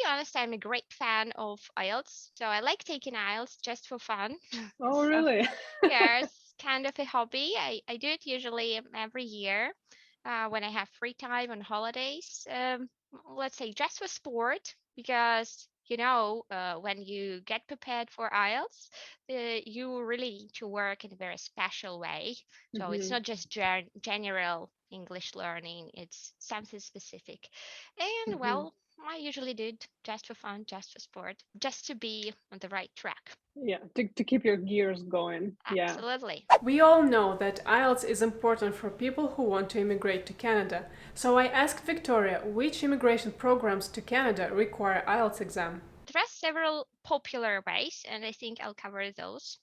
honest, I'm a great fan of IELTS. So I like taking IELTS just for fun. Oh, So really? yeah, it's kind of a hobby. I do it usually every year when I have free time on holidays. Let's say just for sport, because when you get prepared for IELTS, you really need to work in a very special way. So it's Hmm. not just general English learning; it's something specific. And Hmm. well, I usually do it just for fun, just for sport, just to be on the right track. Yeah, to keep your gears going. Yeah. Absolutely. We all know that IELTS is important for people who want to immigrate to Canada. So I asked Victoria which immigration programs to Canada require IELTS exam. There are several popular ways, and I think I'll cover those.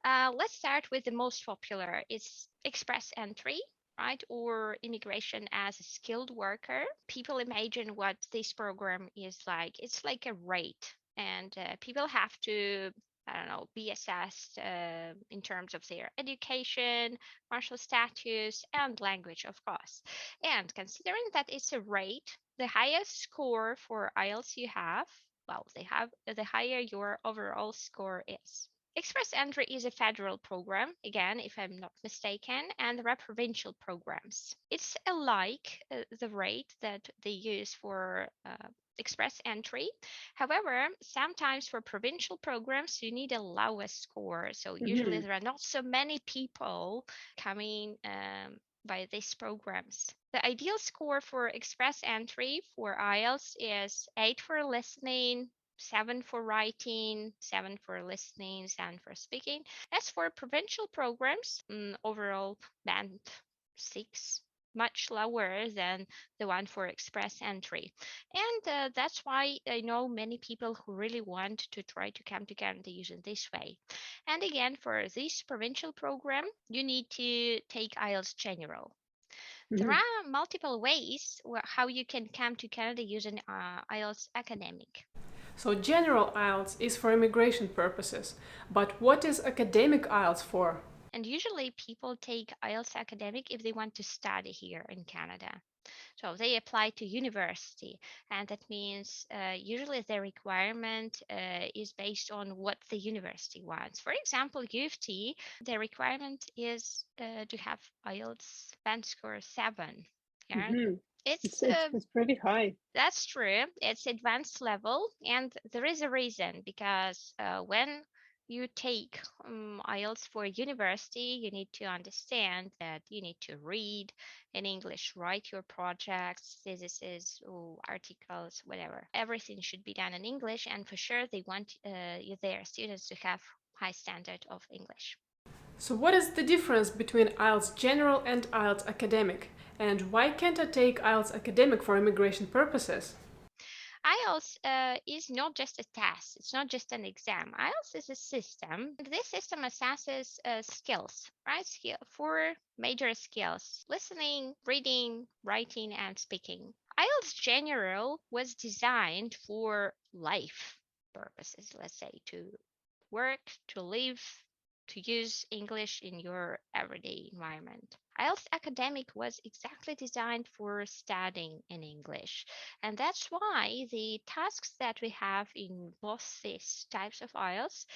Let's start with the most popular. It's express entry, right? Or immigration as a skilled worker. People imagine what this program is like. It's like a rate, and people have to, I don't know, be assessed in terms of their education, marital status, and language, of course. And considering that it's a rate, the highest score for IELTS you have, well, they have the higher your overall score is. Express Entry is a federal program, again, if I'm not mistaken, and there are provincial programs. It's alike the rate that they use for Express Entry. However, sometimes for provincial programs, you need a lower score. So usually Hmm. there are not so many people coming by these programs. The ideal score for Express Entry for IELTS is 8 for listening, 7 for writing, 7 for listening, 7 for speaking. As for provincial programs, overall band 6, much lower than the one for express entry. And that's why I know many people who really want to try to come to Canada using this way. And again, for this provincial program, you need to take IELTS General. There Hmm. are multiple ways how you can come to Canada using IELTS Academic. So general IELTS is for immigration purposes, but what is academic IELTS for? And usually people take IELTS Academic if they want to study here in Canada. So they apply to university, and that means usually the requirement is based on what the university wants. For example, U of T, the requirement is to have IELTS band score 7. Yeah, Hmm. it's It's pretty high. that's true. It's advanced level, and there is a reason because when you take IELTS for university, you need to understand that you need to read in English, write your projects, theses, or articles, whatever. Everything should be done in English, and for sure, they want their students to have high standard of English. So what is the difference between IELTS general and IELTS academic? And why can't I take IELTS academic for immigration purposes? IELTS is not just a test, it's not just an exam. IELTS is a system. And this system assesses skills, right? Four major skills: listening, reading, writing, and speaking. IELTS General was designed for life purposes, let's say to work, to live, to use English in your everyday environment. IELTS Academic was exactly designed for studying in English. And that's why the tasks that we have in both these types of IELTS,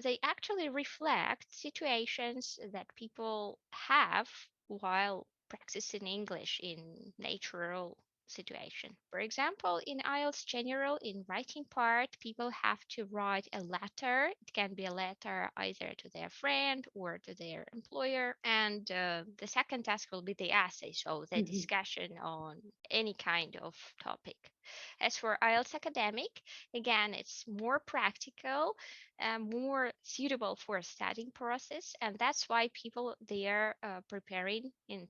they actually reflect situations that people have while practicing English in natural situation. For example, in IELTS General, in writing part, people have to write a letter. It can be a letter either to their friend or to their employer. And the second task will be the essay, so the Hmm. discussion on any kind of topic. As for IELTS Academic, again, it's more practical, more suitable for a studying process, and that's why people they are preparing in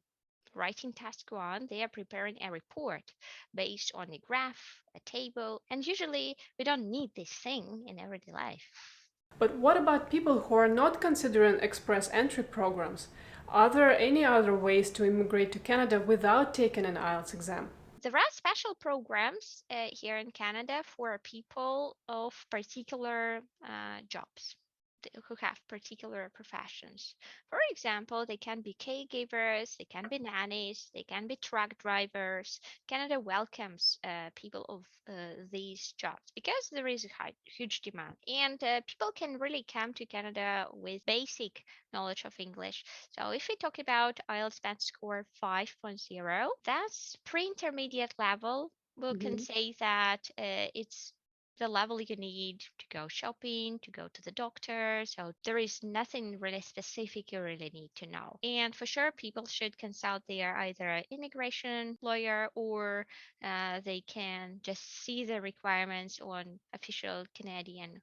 writing task one, they are preparing a report based on a graph, a table, and usually we don't need this thing in everyday life. But what about people who are not considering express entry programs? Are there any other ways to immigrate to Canada without taking an IELTS exam? There are special programs here in Canada for people of particular jobs. who have particular professions. For example, they can be caregivers, they can be nannies, they can be truck drivers. Canada welcomes people of these jobs because there is a huge demand, and people can really come to Canada with basic knowledge of English. So if we talk about IELTS band score 5.0, that's pre-intermediate level. We can Mhm. say that it's the level you need to go shopping, to go to the doctor. So there is nothing really specific you really need to know. And for sure, people should consult their either immigration lawyer or they can just see the requirements on official Canadian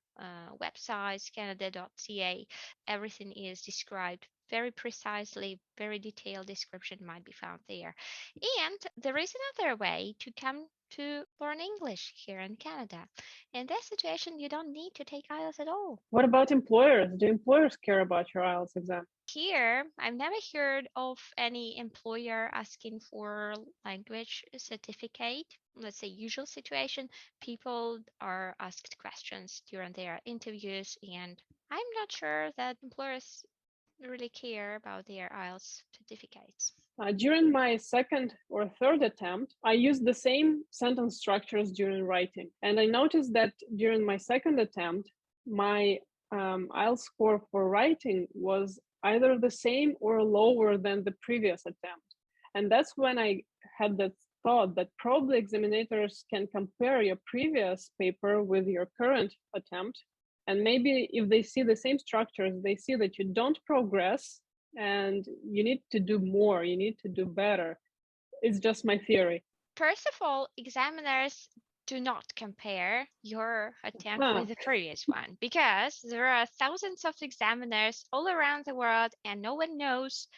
websites, canada.ca. Everything is described very precisely, very detailed description might be found there. And there is another way to come to learn English here in Canada. In this situation, you don't need to take IELTS at all. What about employers? Do employers care about your IELTS exam? Here, I've never heard of any employer asking for language certificate. Let's say usual situation, people are asked questions during their interviews, and I'm not sure that employers really care about their IELTS certificates. During my second or third attempt, I used the same sentence structures during writing. And I noticed that during my second attempt, my IELTS score for writing was either the same or lower than the previous attempt. And that's when I had that thought that probably examinators can compare your previous paper with your current attempt. And maybe if they see the same structures, they see that you don't progress and you need to do more, you need to do better. It's just my theory. First of all, examiners do not compare your attempt Huh. with the previous one because there are thousands of examiners all around the world and no one knows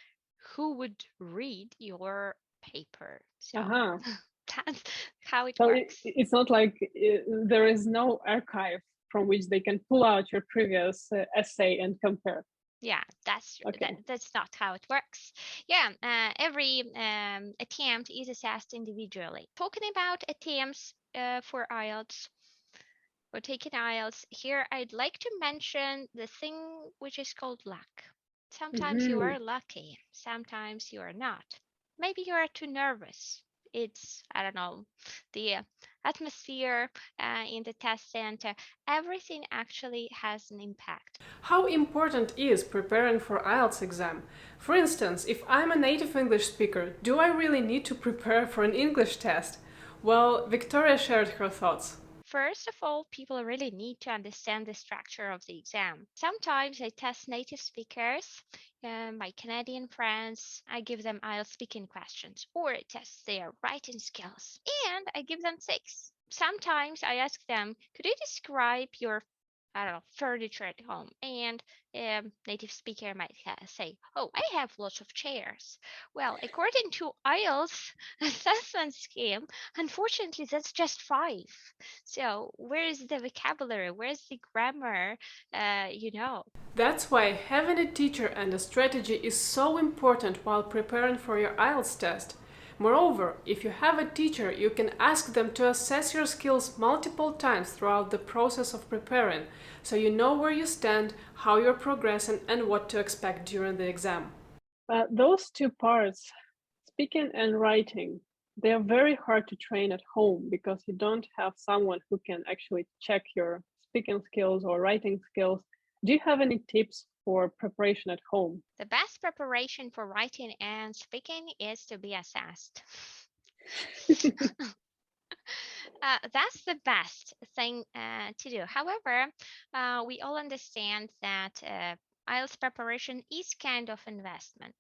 who would read your paper. So Uh-huh. that's how it So works. it's not like there is no archive from which they can pull out your previous essay and compare. Yeah, Okay. that's not how it works. Yeah, every attempt is assessed individually. Talking about attempts for IELTS, for taking IELTS, here I'd like to mention the thing which is called luck. Sometimes you Mm-hmm. are lucky, sometimes you are not. Maybe you are too nervous. It's, I don't know, the atmosphere in the test center. Everything actually has an impact. How important is preparing for IELTS exam? For instance, if I'm a native English speaker, do I really need to prepare for an English test? Well, Victoria shared her thoughts. First of all, people really need to understand the structure of the exam. Sometimes I test native speakers, my Canadian friends, I give them IELTS speaking questions, or I test their writing skills, and I give them six. Sometimes I ask them, could you describe your, I don't know, furniture at home? And native speaker might say, oh, I have lots of chairs. Well, according to IELTS assessment scheme, unfortunately, that's just five. So where is the vocabulary? Where's the grammar? You know. That's why having a teacher and a strategy is so important while preparing for your IELTS test. Moreover, if you have a teacher, you can ask them to assess your skills multiple times throughout the process of preparing, so you know where you stand, how you're progressing, and what to expect during the exam. Those two parts, speaking and writing, they are very hard to train at home because you don't have someone who can actually check your speaking skills or writing skills. Do you have any tips for preparation at home? The best preparation for writing and speaking is to be assessed. That's the best thing to do. However, we all understand that IELTS preparation is kind of investment,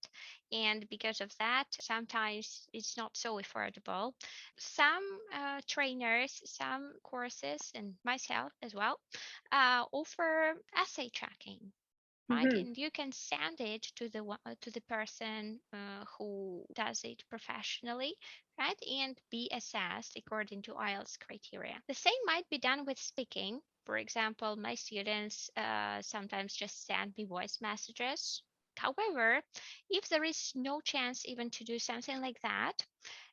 and because of that, sometimes it's not so affordable. Some trainers, some courses, and myself as well, offer essay tracking, right? Mhm. And you can send it to to the person who does it professionally, right? And be assessed according to IELTS criteria. The same might be done with speaking. For example, my students sometimes just send me voice messages. However, if there is no chance even to do something like that,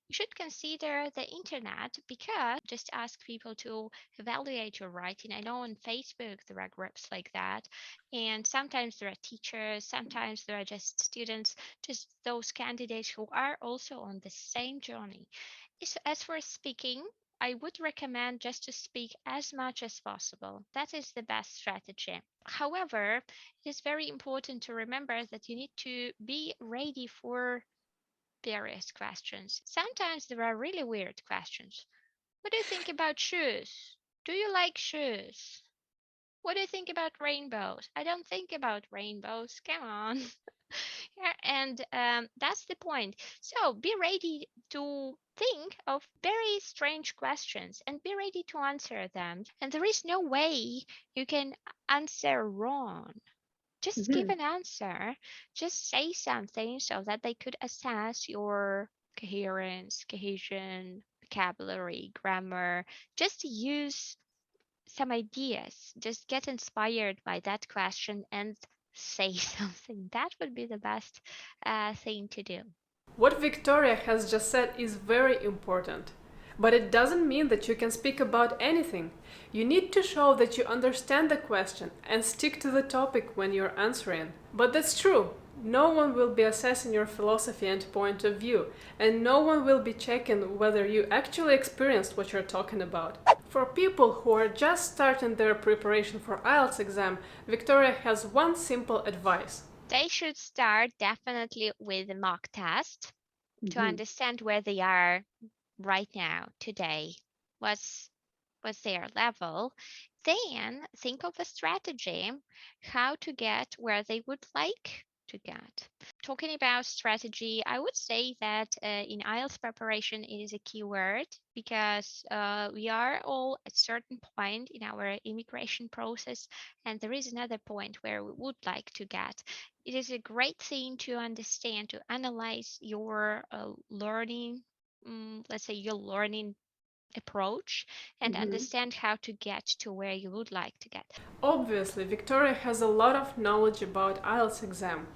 You should consider the internet, because just ask people to evaluate your writing. I know on Facebook there are groups like that, and sometimes there are teachers, sometimes there are just students, just those candidates who are also on the same journey. As for speaking, I would recommend just to speak as much as possible. That is the best strategy. However, it is very important to remember that you need to be ready for various questions. Sometimes there are really weird questions. What do you think about shoes? Do you like shoes? What do you think about rainbows? I don't think about rainbows. Come on. Yeah, and that's the point. So be ready to think of very strange questions and be ready to answer them. And there is no way you can answer wrong. Just give Mhm. an answer. Just say something so that they could assess your coherence, cohesion, vocabulary, grammar. Just use some ideas. Just get inspired by that question and say something. That would be the best thing to do. What Victoria has just said is very important. But it doesn't mean that you can speak about anything. You need to show that you understand the question and stick to the topic when you're answering. But that's true. No one will be assessing your philosophy and point of view, and no one will be checking whether you actually experienced what you're talking about. For people who are just starting their preparation for IELTS exam, Victoria has one simple advice. They should start definitely with a mock test to Mhm. understand where they are right now, today. What's their level? Then think of a strategy how to get where they would like to get. Talking about strategy, I would say that in IELTS preparation, it is a key word, because we are all at certain point in our immigration process, and there is another point where we would like to get. It is a great thing to understand, to analyze your learning, let's say your learning approach, and Mhm. understand how to get to where you would like to get. Obviously, Victoria has a lot of knowledge about IELTS exam,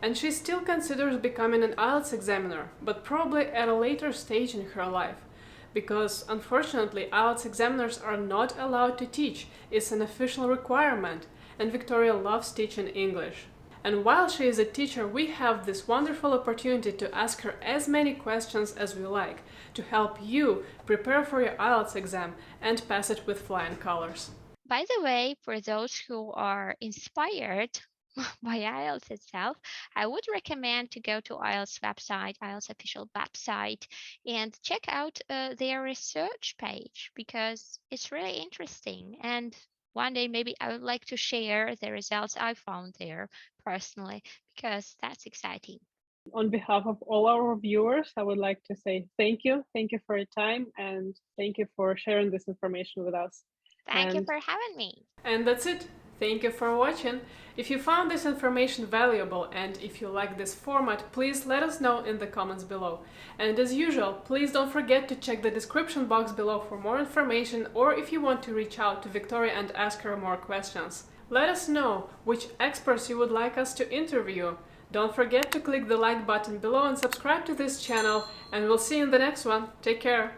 and she still considers becoming an IELTS examiner, but probably at a later stage in her life. Because unfortunately, IELTS examiners are not allowed to teach, it's an official requirement, and Victoria loves teaching English. And while she is a teacher, we have this wonderful opportunity to ask her as many questions as we like to help you prepare for your IELTS exam and pass it with flying colors. By the way, for those who are inspired by IELTS itself, I would recommend to go to IELTS website, IELTS official website, and check out their research page, because it's really interesting. And one day maybe I would like to share the results I found there personally, because that's exciting. On behalf of all our viewers, I would like to say thank you. Thank you for your time and thank you for sharing this information with us. Thank you And for having me. And that's it. Thank you for watching. If you found this information valuable and if you like this format, please let us know in the comments below. And as usual, please don't forget to check the description box below for more information, or if you want to reach out to Victoria and ask her more questions. Let us know which experts you would like us to interview. Don't forget to click the like button below and subscribe to this channel, and we'll see you in the next one. Take care!